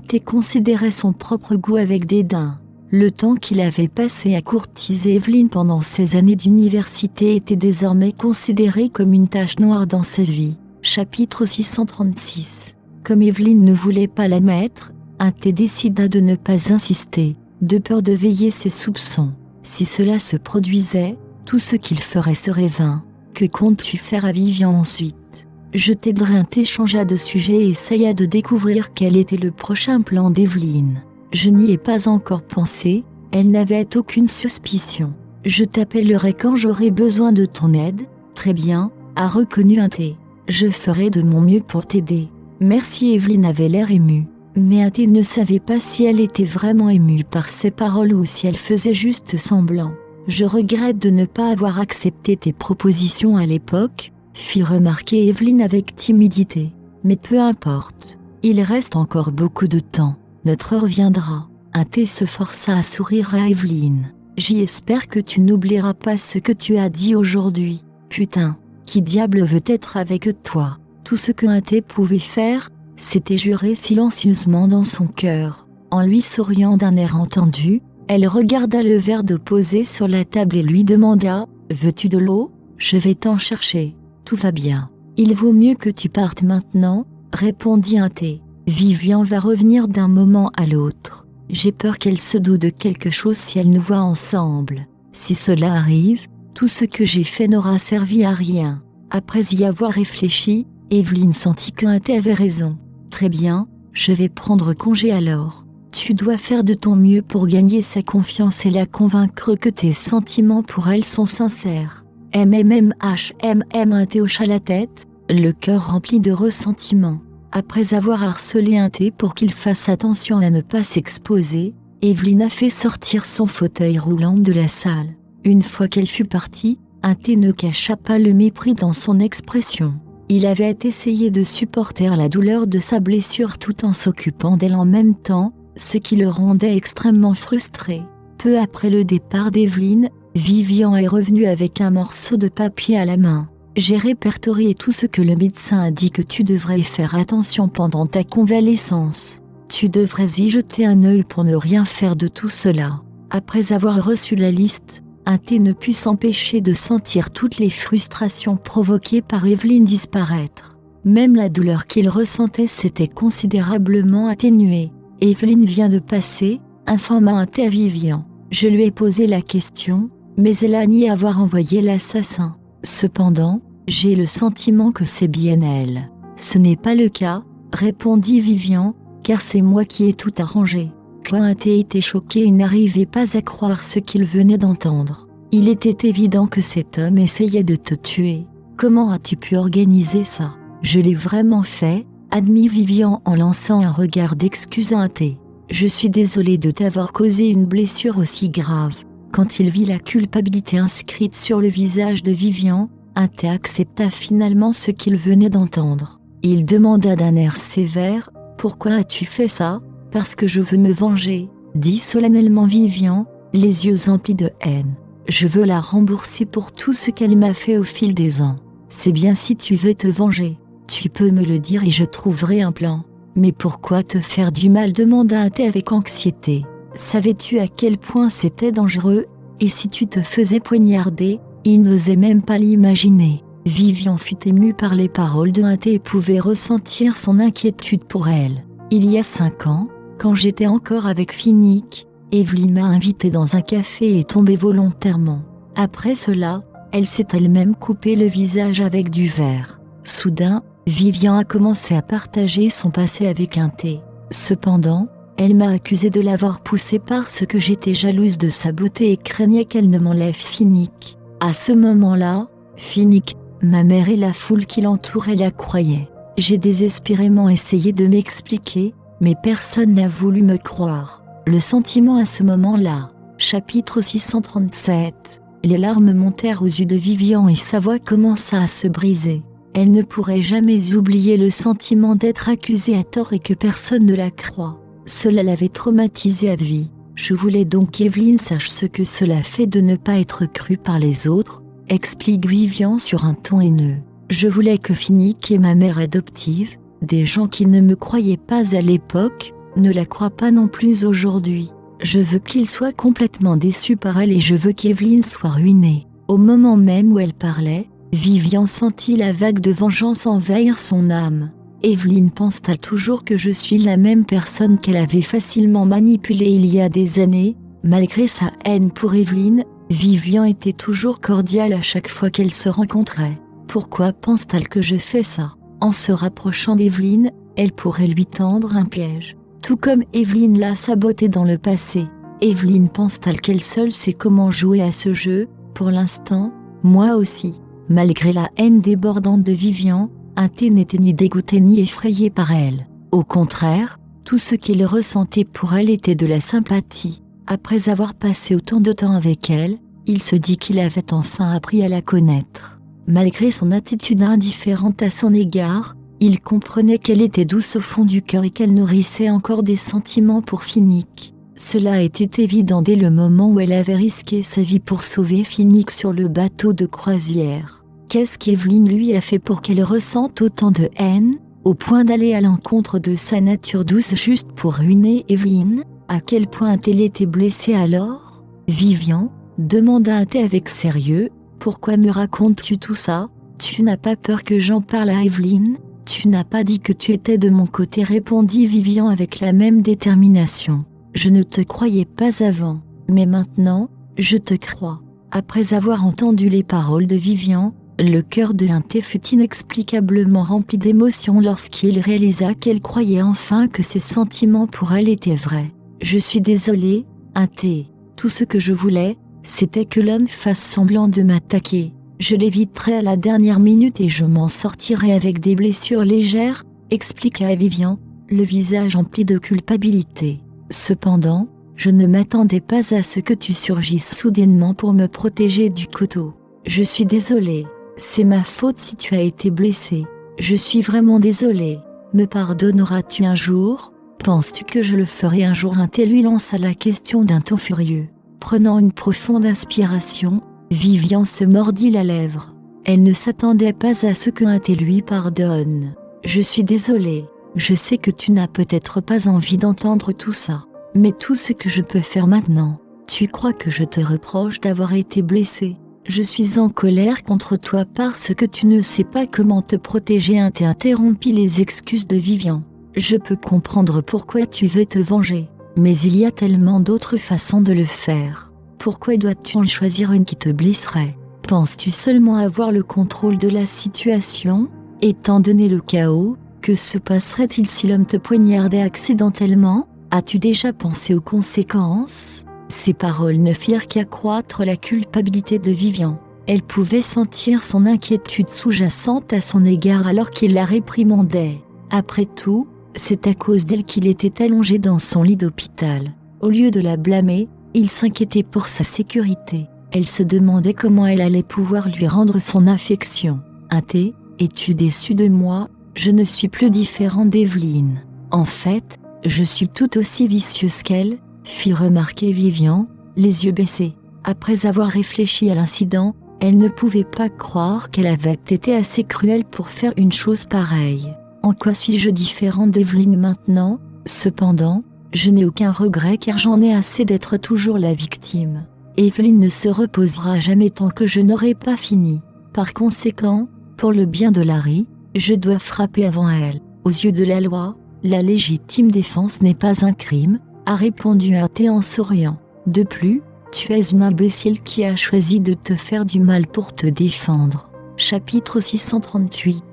Thé considérait son propre goût avec dédain. Le temps qu'il avait passé à courtiser Evelyne pendant ses années d'université était désormais considéré comme une tache noire dans sa vie. Chapitre 636. Comme Evelyne ne voulait pas l'admettre, Thé décida de ne pas insister, de peur de veiller ses soupçons. Si cela se produisait, tout ce qu'il ferait serait vain. Que comptes-tu faire à Vivian ensuite? Je t'aiderai. Thé changea de sujet et essaya de découvrir quel était le prochain plan d'Evelyne. Je n'y ai pas encore pensé, elle n'avait aucune suspicion. Je t'appellerai quand j'aurai besoin de ton aide. Très bien, a reconnu Thé. Je ferai de mon mieux pour t'aider. Merci. Evelyne avait l'air émue. Mais Thé ne savait pas si elle était vraiment émue par ses paroles ou si elle faisait juste semblant. Je regrette de ne pas avoir accepté tes propositions à l'époque, fit remarquer Evelyne avec timidité. Mais peu importe, il reste encore beaucoup de temps. Notre heure viendra. Thé se força à sourire à Evelyne. J'espère que tu n'oublieras pas ce que tu as dit aujourd'hui. Putain, qui diable veut être avec toi? Tout ce que Thé pouvait faire, c'était jurer silencieusement dans son cœur. En lui souriant d'un air entendu, elle regarda le verre d'eau posé sur la table et lui demanda « Veux-tu de l'eau? Je vais t'en chercher. Tout va bien. Il vaut mieux que tu partes maintenant, » répondit Thé. Vivian va revenir d'un moment à l'autre. J'ai peur qu'elle se doute de quelque chose si elle nous voit ensemble. Si cela arrive, tout ce que j'ai fait n'aura servi à rien. Après y avoir réfléchi, Evelyne sentit Thé avait raison. Très bien, je vais prendre congé alors. Tu dois faire de ton mieux pour gagner sa confiance et la convaincre que tes sentiments pour elle sont sincères. Thé hocha la tête, le cœur rempli de ressentiment. Après avoir harcelé Thé pour qu'il fasse attention à ne pas s'exposer, Evelyne a fait sortir son fauteuil roulant de la salle. Une fois qu'elle fut partie, Thé ne cacha pas le mépris dans son expression. Il avait essayé de supporter la douleur de sa blessure tout en s'occupant d'elle en même temps, ce qui le rendait extrêmement frustré. Peu après le départ d'Evelyne, Vivian est revenue avec un morceau de papier à la main. J'ai répertorié tout ce que le médecin a dit que tu devrais faire attention pendant ta convalescence. Tu devrais y jeter un œil pour ne rien faire de tout cela. Après avoir reçu la liste, Thé ne put s'empêcher de sentir toutes les frustrations provoquées par Evelyne disparaître. Même la douleur qu'il ressentait s'était considérablement atténuée. Evelyne vient de passer, informa un thé à Vivian. Je lui ai posé la question, mais elle a nié avoir envoyé l'assassin. Cependant, j'ai le sentiment que c'est bien elle. Ce n'est pas le cas, répondit Vivian, car c'est moi qui ai tout arrangé. Quentin était choqué et n'arrivait pas à croire ce qu'il venait d'entendre. Il était évident que cet homme essayait de te tuer. Comment as-tu pu organiser ça? Je l'ai vraiment fait, admit Vivian en lançant un regard d'excuse à Quentin. Je suis désolé de t'avoir causé une blessure aussi grave. Quand il vit la culpabilité inscrite sur le visage de Vivian, Quentin accepta finalement ce qu'il venait d'entendre. Il demanda d'un air sévère, « Pourquoi as-tu fait ça ?»« Parce que je veux me venger, » dit solennellement Vivian, les yeux emplis de haine. « Je veux la rembourser pour tout ce qu'elle m'a fait au fil des ans. C'est bien si tu veux te venger. Tu peux me le dire et je trouverai un plan. » « Mais pourquoi te faire du mal ?» demanda Quentin avec anxiété. « Savais-tu à quel point c'était dangereux? Et si tu te faisais poignarder ?» Il n'osait même pas l'imaginer. Vivian fut émue par les paroles de Quentin et pouvait ressentir son inquiétude pour elle. « Il y a 5 ans, quand j'étais encore avec Finnick, Evelyn m'a invitée dans un café et est tombée volontairement. Après cela, elle s'est elle-même coupé le visage avec du verre. Soudain, Vivian a commencé à partager son passé avec Quentin. Cependant, elle m'a accusé de l'avoir poussée parce que j'étais jalouse de sa beauté et craignais qu'elle ne m'enlève Finnick. À ce moment-là, Finnick, ma mère et la foule qui l'entourait la croyaient. J'ai désespérément essayé de m'expliquer, mais personne n'a voulu me croire. Le sentiment à ce moment-là. Chapitre 637. Les larmes montèrent aux yeux de Vivian et sa voix commença à se briser. Elle ne pourrait jamais oublier le sentiment d'être accusée à tort et que personne ne la croit. Cela l'avait traumatisée à vie. Je voulais donc qu'Evelyn sache ce que cela fait de ne pas être crue par les autres, explique Vivian sur un ton haineux. Je voulais que Finnick et ma mère adoptive, des gens qui ne me croyaient pas à l'époque, ne la croient pas non plus aujourd'hui. Je veux qu'ils soient complètement déçus par elle et je veux qu'Evelyn soit ruinée. Au moment même où elle parlait, Vivian sentit la vague de vengeance envahir son âme. Evelyn pense-t-elle toujours que je suis la même personne qu'elle avait facilement manipulée il y a des années? Malgré sa haine pour Evelyn, Vivian était toujours cordiale à chaque fois qu'elle se rencontrait. Pourquoi pense-t-elle que je fais ça? En se rapprochant d'Evelyn, elle pourrait lui tendre un piège. Tout comme Evelyn l'a sabotée dans le passé. Evelyn pense-t-elle qu'elle seule sait comment jouer à ce jeu? Pour l'instant, moi aussi. Malgré la haine débordante de Vivian, Quentin n'était ni dégoûté ni effrayé par elle. Au contraire, tout ce qu'il ressentait pour elle était de la sympathie. Après avoir passé autant de temps avec elle, il se dit qu'il avait enfin appris à la connaître. Malgré son attitude indifférente à son égard, il comprenait qu'elle était douce au fond du cœur et qu'elle nourrissait encore des sentiments pour Finnick. Cela était évident dès le moment où elle avait risqué sa vie pour sauver Finnick sur le bateau de croisière. Qu'est-ce qu'Evelyn lui a fait pour qu'elle ressente autant de haine, au point d'aller à l'encontre de sa nature douce juste pour ruiner Evelyn? À quel point a-t-elle été blessée alors? Vivian, demanda Quentin avec sérieux, pourquoi me racontes-tu tout ça? Tu n'as pas peur que j'en parle à Evelyn? Tu n'as pas dit que tu étais de mon côté, répondit Vivian avec la même détermination. Je ne te croyais pas avant, mais maintenant, je te crois. Après avoir entendu les paroles de Vivian, le cœur de Quentin fut inexplicablement rempli d'émotion lorsqu'il réalisa qu'elle croyait enfin que ses sentiments pour elle étaient vrais. Je suis désolé, Quentin. Tout ce que je voulais, c'était que l'homme fasse semblant de m'attaquer. Je l'éviterai à la dernière minute et je m'en sortirai avec des blessures légères, expliqua Vivian, le visage empli de culpabilité. Cependant, je ne m'attendais pas à ce que tu surgisses soudainement pour me protéger du couteau. Je suis désolée. C'est ma faute si tu as été blessée. Je suis vraiment désolée. Me pardonneras-tu un jour? Penses-tu que je le ferai un jour? Quentin lui lança la question d'un ton furieux. Prenant une profonde inspiration, Vivian se mordit la lèvre. Elle ne s'attendait pas à ce que Quentin lui pardonne. Je suis désolée. Je sais que tu n'as peut-être pas envie d'entendre tout ça. Mais tout ce que je peux faire maintenant, tu crois que je te reproche d'avoir été blessée? Je suis en colère contre toi parce que tu ne sais pas comment te protéger. Quentin interrompit les excuses de Vivian. Je peux comprendre pourquoi tu veux te venger. Mais il y a tellement d'autres façons de le faire. Pourquoi dois-tu en choisir une qui te blesserait? Penses-tu seulement avoir le contrôle de la situation? Étant donné le chaos, que se passerait-il si l'homme te poignardait accidentellement? As-tu déjà pensé aux conséquences? Ces paroles ne firent qu'accroître la culpabilité de Vivian. Elle pouvait sentir son inquiétude sous-jacente à son égard alors qu'il la réprimandait. Après tout, c'est à cause d'elle qu'il était allongé dans son lit d'hôpital. Au lieu de la blâmer, il s'inquiétait pour sa sécurité. Elle se demandait comment elle allait pouvoir lui rendre son affection. « Es-tu déçu de moi? Je ne suis plus différent d'Evelyne. En fait, je suis tout aussi vicieuse qu'elle, » fit remarquer Vivian, les yeux baissés. Après avoir réfléchi à l'incident, elle ne pouvait pas croire qu'elle avait été assez cruelle pour faire une chose pareille. En quoi suis-je différente d'Evelyne maintenant? Cependant, je n'ai aucun regret car j'en ai assez d'être toujours la victime. Evelyne ne se reposera jamais tant que je n'aurai pas fini. Par conséquent, pour le bien de Larry, je dois frapper avant elle. Aux yeux de la loi, la légitime défense n'est pas un crime, a répondu T en souriant. De plus, tu es une imbécile qui a choisi de te faire du mal pour te défendre. Chapitre 638.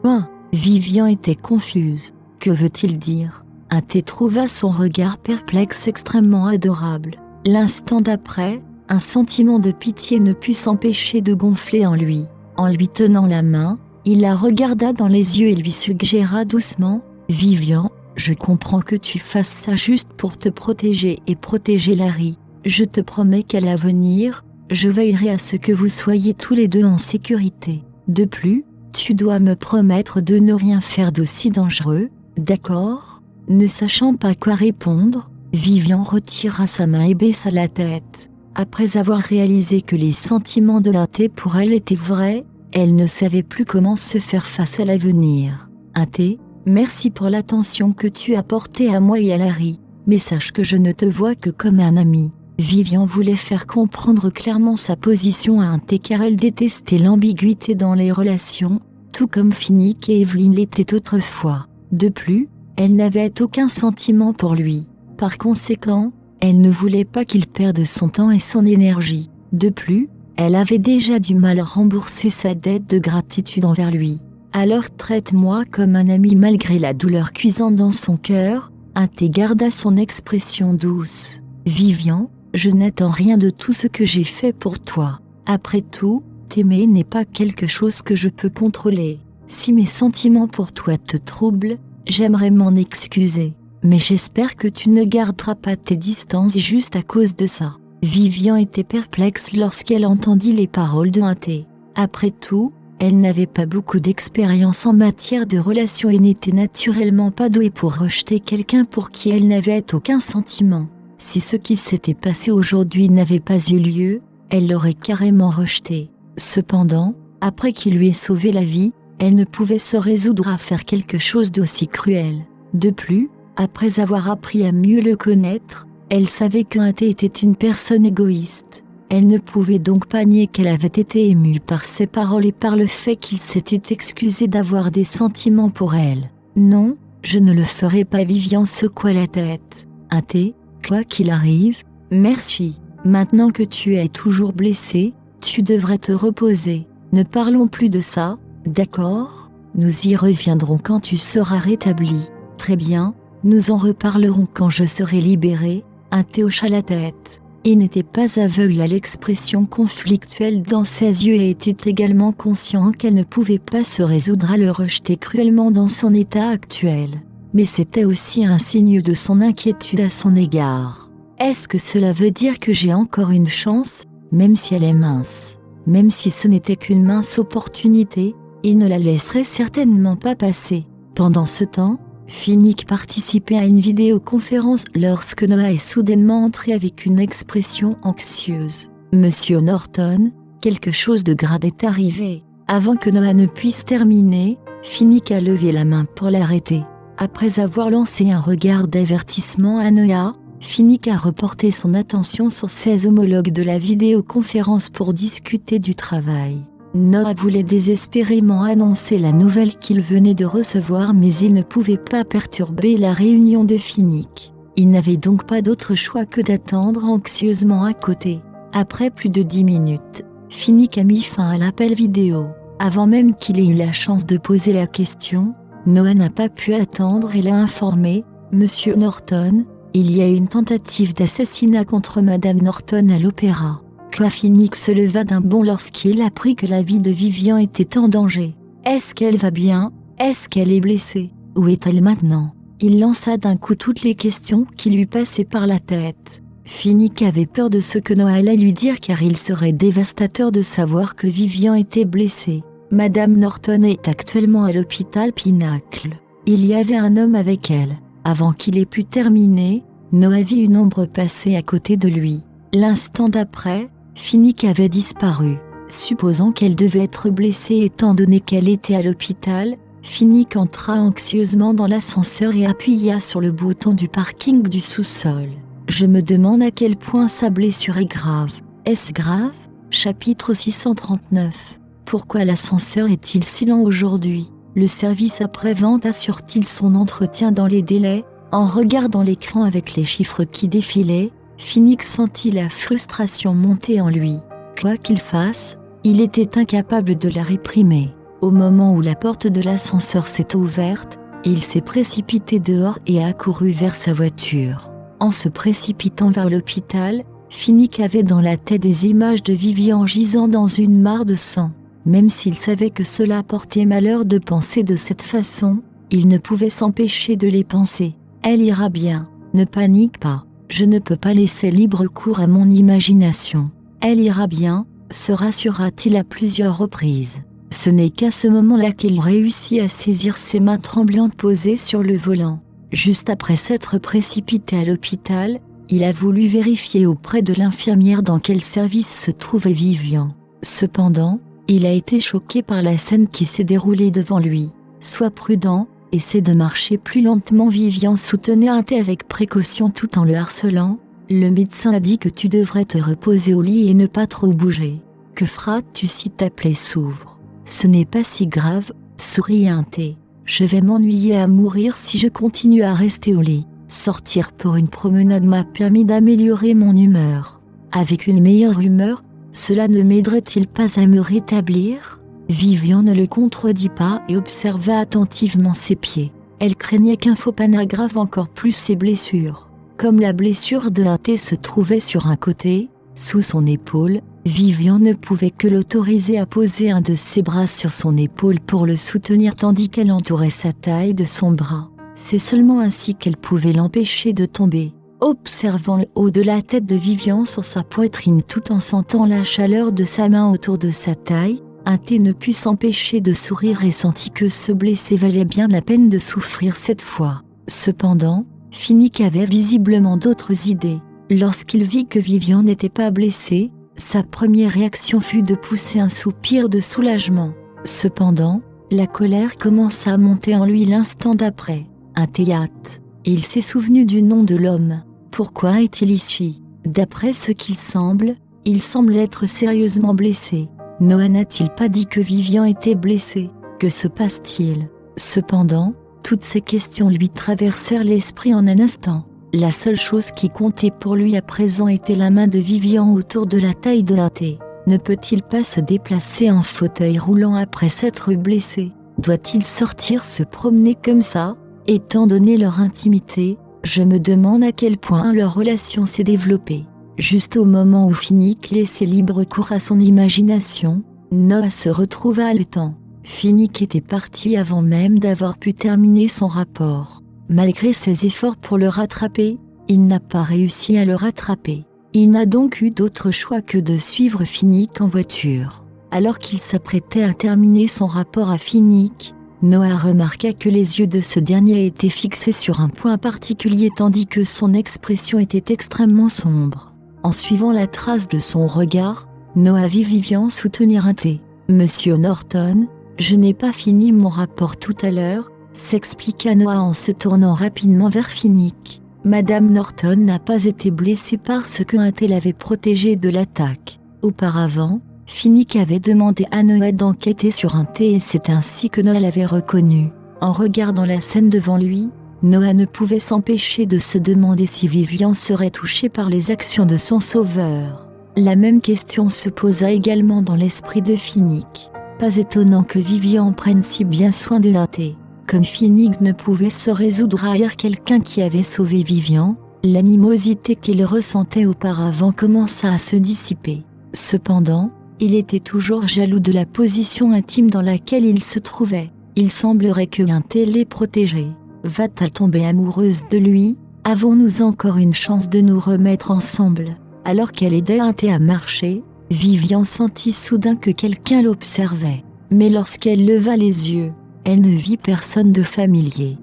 1. Vivian était confuse. Que veut-il dire? T trouva son regard perplexe extrêmement adorable. L'instant d'après, un sentiment de pitié ne put s'empêcher de gonfler en lui. En lui tenant la main, il la regarda dans les yeux et lui suggéra doucement « Vivian, je comprends que tu fasses ça juste pour te protéger et protéger Larry. Je te promets qu'à l'avenir, je veillerai à ce que vous soyez tous les deux en sécurité. De plus, tu dois me promettre de ne rien faire d'aussi dangereux, d'accord ?» Ne sachant pas quoi répondre, Vivian retira sa main et baissa la tête. Après avoir réalisé que les sentiments de T pour elle étaient vrais, elle ne savait plus comment se faire face à l'avenir. T, merci pour l'attention que tu as portée à moi et à Larry, mais sache que je ne te vois que comme un ami. Vivian voulait faire comprendre clairement sa position à T car elle détestait l'ambiguïté dans les relations, tout comme Finnick et Evelyne l'étaient autrefois. De plus, elle n'avait aucun sentiment pour lui. Par conséquent, elle ne voulait pas qu'il perde son temps et son énergie. De plus, elle avait déjà du mal à rembourser sa dette de gratitude envers lui. Alors traite-moi comme un ami malgré la douleur cuisante dans son cœur. T garda son expression douce. Vivian, je n'attends rien de tout ce que j'ai fait pour toi. Après tout, t'aimer n'est pas quelque chose que je peux contrôler. Si mes sentiments pour toi te troublent, j'aimerais m'en excuser. Mais j'espère que tu ne garderas pas tes distances juste à cause de ça. Vivian était perplexe lorsqu'elle entendit les paroles de T. Après tout, elle n'avait pas beaucoup d'expérience en matière de relations et n'était naturellement pas douée pour rejeter quelqu'un pour qui elle n'avait aucun sentiment. Si ce qui s'était passé aujourd'hui n'avait pas eu lieu, elle l'aurait carrément rejeté. Cependant, après qu'il lui ait sauvé la vie, elle ne pouvait se résoudre à faire quelque chose d'aussi cruel. De plus, après avoir appris à mieux le connaître, elle savait T était une personne égoïste. Elle ne pouvait donc pas nier qu'elle avait été émue par ses paroles et par le fait qu'il s'était excusé d'avoir des sentiments pour elle. Non, je ne le ferai pas. Vivian secoua la tête. T, quoi qu'il arrive, merci. Maintenant que tu es toujours blessé, tu devrais te reposer. Ne parlons plus de ça, d'accord? Nous y reviendrons quand tu seras rétabli. Très bien, nous en reparlerons quand je serai libéré. T hocha la tête. Il n'était pas aveugle à l'expression conflictuelle dans ses yeux et était également conscient qu'elle ne pouvait pas se résoudre à le rejeter cruellement dans son état actuel. Mais c'était aussi un signe de son inquiétude à son égard. Est-ce que cela veut dire que j'ai encore une chance, même si elle est mince? Même si ce n'était qu'une mince opportunité, il ne la laisserait certainement pas passer. Pendant ce temps, Finnick participait à une vidéoconférence lorsque Noah est soudainement entré avec une expression anxieuse. « Monsieur Norton, quelque chose de grave est arrivé. » Avant que Noah ne puisse terminer, Finnick a levé la main pour l'arrêter. Après avoir lancé un regard d'avertissement à Noah, Finnick a reporté son attention sur ses homologues de la vidéoconférence pour discuter du travail. Noah voulait désespérément annoncer la nouvelle qu'il venait de recevoir mais il ne pouvait pas perturber la réunion de Finnick. Il n'avait donc pas d'autre choix que d'attendre anxieusement à côté. Après plus de 10 minutes, Finnick a mis fin à l'appel vidéo. Avant même qu'il ait eu la chance de poser la question, Noah n'a pas pu attendre et l'a informé. « Monsieur Norton, il y a une tentative d'assassinat contre Madame Norton à l'opéra. » Finnick se leva d'un bond lorsqu'il apprit que la vie de Vivian était en danger. « Est-ce qu'elle va bien? Est-ce qu'elle est blessée? Où est-elle maintenant ?» Il lança d'un coup toutes les questions qui lui passaient par la tête. Finnick avait peur de ce que Noah allait lui dire car il serait dévastateur de savoir que Vivian était blessée. Madame Norton est actuellement à l'hôpital Pinacle. Il y avait un homme avec elle. Avant qu'il ait pu terminer, Noah vit une ombre passer à côté de lui. L'instant d'après, Finnick avait disparu. Supposant qu'elle devait être blessée étant donné qu'elle était à l'hôpital, Finnick entra anxieusement dans l'ascenseur et appuya sur le bouton du parking du sous-sol. Je me demande à quel point sa blessure est grave. Est-ce grave? Chapitre 639. Pourquoi l'ascenseur est-il si lent aujourd'hui? Le service après-vente assure-t-il son entretien dans les délais? En regardant l'écran avec les chiffres qui défilaient, Finnick sentit la frustration monter en lui. Quoi qu'il fasse, il était incapable de la réprimer. Au moment où la porte de l'ascenseur s'est ouverte, il s'est précipité dehors et a accouru vers sa voiture. En se précipitant vers l'hôpital, Finnick avait dans la tête des images de Vivian gisant dans une mare de sang. Même s'il savait que cela portait malheur de penser de cette façon, il ne pouvait s'empêcher de les penser. Elle ira bien, ne panique pas, je ne peux pas laisser libre cours à mon imagination. Elle ira bien, se rassura-t-il à plusieurs reprises. Ce n'est qu'à ce moment-là qu'il réussit à saisir ses mains tremblantes posées sur le volant. Juste après s'être précipité à l'hôpital, il a voulu vérifier auprès de l'infirmière dans quel service se trouvait Vivian. Cependant, il a été choqué par la scène qui s'est déroulée devant lui. Sois prudent, essaie de marcher plus lentement. Vivian soutenait un thé avec précaution tout en le harcelant. Le médecin a dit que tu devrais te reposer au lit et ne pas trop bouger. Que feras-tu si ta plaie s'ouvre? Ce n'est pas si grave, sourit un thé. Je vais m'ennuyer à mourir si je continue à rester au lit. Sortir pour une promenade m'a permis d'améliorer mon humeur. Avec une meilleure humeur, cela ne m'aiderait-il pas à me rétablir? Vivian ne le contredit pas et observa attentivement ses pieds. Elle craignait qu'un faux pas n'aggrave encore plus ses blessures. Comme la blessure de un thé se trouvait sur un côté, sous son épaule, Vivian ne pouvait que l'autoriser à poser un de ses bras sur son épaule pour le soutenir tandis qu'elle entourait sa taille de son bras. C'est seulement ainsi qu'elle pouvait l'empêcher de tomber. Observant le haut de la tête de Vivian sur sa poitrine tout en sentant la chaleur de sa main autour de sa taille, un thé ne put s'empêcher de sourire et sentit que se blesser valait bien la peine de souffrir cette fois. Cependant, Finnick avait visiblement d'autres idées. Lorsqu'il vit que Vivian n'était pas blessée, sa première réaction fut de pousser un soupir de soulagement. Cependant, la colère commença à monter en lui l'instant d'après. Un théâtre. Il s'est souvenu du nom de l'homme. Pourquoi est-il ici? D'après ce qu'il semble, il semble être sérieusement blessé. Noah n'a-t-il pas dit que Vivian était blessée? Que se passe-t-il? Cependant, toutes ces questions lui traversèrent l'esprit en un instant. La seule chose qui comptait pour lui à présent était la main de Vivian autour de la taille de un thé. Ne peut-il pas se déplacer en fauteuil roulant après s'être blessé? Doit-il sortir se promener comme ça? Étant donné leur intimité, je me demande à quel point leur relation s'est développée. Juste au moment où Finnick laissait libre cours à son imagination, Noah se retrouva haletant. Finnick était parti avant même d'avoir pu terminer son rapport. Malgré ses efforts pour le rattraper, il n'a pas réussi à le rattraper. Il n'a donc eu d'autre choix que de suivre Finnick en voiture. Alors qu'il s'apprêtait à terminer son rapport à Finnick, Noah remarqua que les yeux de ce dernier étaient fixés sur un point particulier tandis que son expression était extrêmement sombre. En suivant la trace de son regard, Noah vit Vivian soutenir un thé. « Monsieur Norton, je n'ai pas fini mon rapport tout à l'heure, » s'expliqua Noah en se tournant rapidement vers Finnick. Madame Norton n'a pas été blessée parce qu'un thé l'avait protégée de l'attaque. Auparavant, Finnick avait demandé à Noah d'enquêter sur un thé et c'est ainsi que Noah l'avait reconnu. En regardant la scène devant lui, Noah ne pouvait s'empêcher de se demander si Vivian serait touchée par les actions de son sauveur. La même question se posa également dans l'esprit de Finnick. Pas étonnant que Vivian prenne si bien soin de Linté. Comme Finnick ne pouvait se résoudre à haïr quelqu'un qui avait sauvé Vivian, l'animosité qu'il ressentait auparavant commença à se dissiper. Cependant, il était toujours jaloux de la position intime dans laquelle il se trouvait. Il semblerait que Linté l'ait protégé. Va-t-elle tomber amoureuse de lui? Avons-nous encore une chance de nous remettre ensemble? Alors qu'elle aidait Linté à marcher, Vivian sentit soudain que quelqu'un l'observait. Mais lorsqu'elle leva les yeux, elle ne vit personne de familier.